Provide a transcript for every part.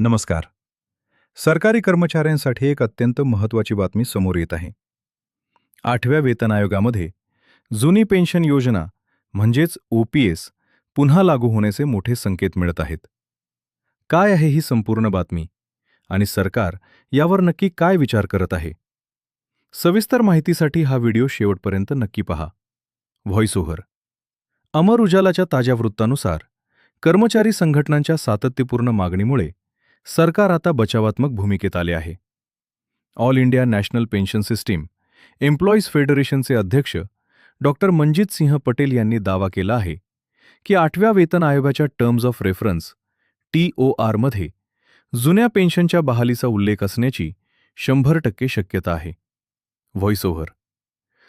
नमस्कार. सरकारी कर्मचाऱ्यांसाठी एक अत्यंत महत्त्वाची बातमी समोर येत आहे. 8व्या वेतन आयोगामध्ये जुनी पेन्शन योजना म्हणजेच OPS पुन्हा लागू होण्याचे मोठे संकेत मिळत आहेत. काय आहे ही संपूर्ण बातमी आणि सरकार यावर नक्की काय विचार करत आहे? सविस्तर माहितीसाठी हा व्हिडिओ शेवटपर्यंत नक्की पहा. Voice over. अमर उजालाच्या ताज्या वृत्तानुसार कर्मचारी संघटनांच्या सातत्यपूर्ण मागणीमुळे सरकार आता बचावात्मक भूमिकेत आले आहे. All India national pension system employees फेडरेशनचे अध्यक्ष डॉक्टर मनजित सिंह पटेल यांनी दावा केला आहे की 8व्या वेतन आयोगाच्या टर्म्स ऑफ रेफरन्स TOR मध्ये जुन्या पेन्शनच्या बहालीचा उल्लेख असण्याची 100% शक्यता आहे. Voice over.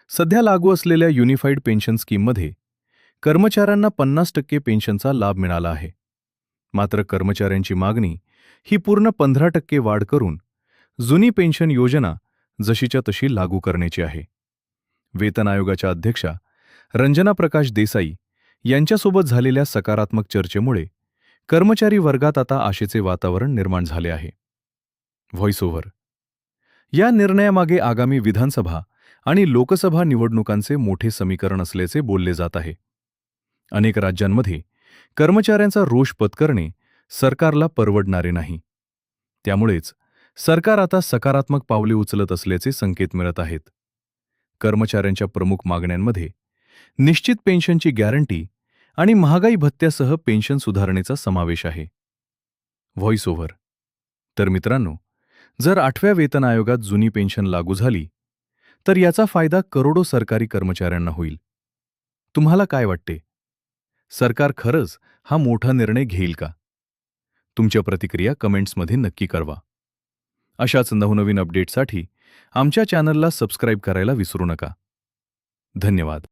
सध्या लागू असलेल्या युनिफाईड पेन्शन स्कीममध्ये कर्मचाऱ्यांना 50% पेन्शनचा लाभ मिळाला आहे. मात्र कर्मचाऱ्यांची मागणी ही पूर्ण 15% वाढ करून जुनी पेन्शन योजना जशीच्या तशी लागू करण्याची आहे. वेतन आयोगाच्या अध्यक्षा रंजना प्रकाश देसाई यांच्यासोबत झालेल्या सकारात्मक चर्चेमुळे कर्मचारी वर्गात आता आशेचे वातावरण निर्माण झाले आहे. Voice over. या निर्णयामागे आगामी विधानसभा आणि लोकसभा निवडणुकांचे मोठे समीकरण असल्याचे बोलले जात आहे. अनेक राज्यांमध्ये कर्मचाऱ्यांचा रोष पत्करणे सरकारला परवडणारे नाही. त्यामुळेच सरकार आता सकारात्मक पावले उचलत असल्याचे संकेत मिळत आहेत. कर्मचाऱ्यांच्या प्रमुख मागण्यांमध्ये निश्चित पेन्शनची गॅरंटी आणि महागाई भत्त्यासह पेन्शन सुधारणेचा समावेश आहे. Voice over. तर मित्रांनो, जर 8व्या वेतन आयोगात जुनी पेन्शन लागू झाली तर याचा फायदा करोडो सरकारी कर्मचाऱ्यांना होईल. तुम्हाला काय वाटते? सरकार खरंच हा मोठा निर्णय घेईल का? तुमच्या प्रतिक्रिया कमेंट्समध्ये नक्की कळवा. अशाच नवनवीन अपडेटसाठी आमच्या चॅनलला सबस्क्राईब करायला विसरू नका. धन्यवाद.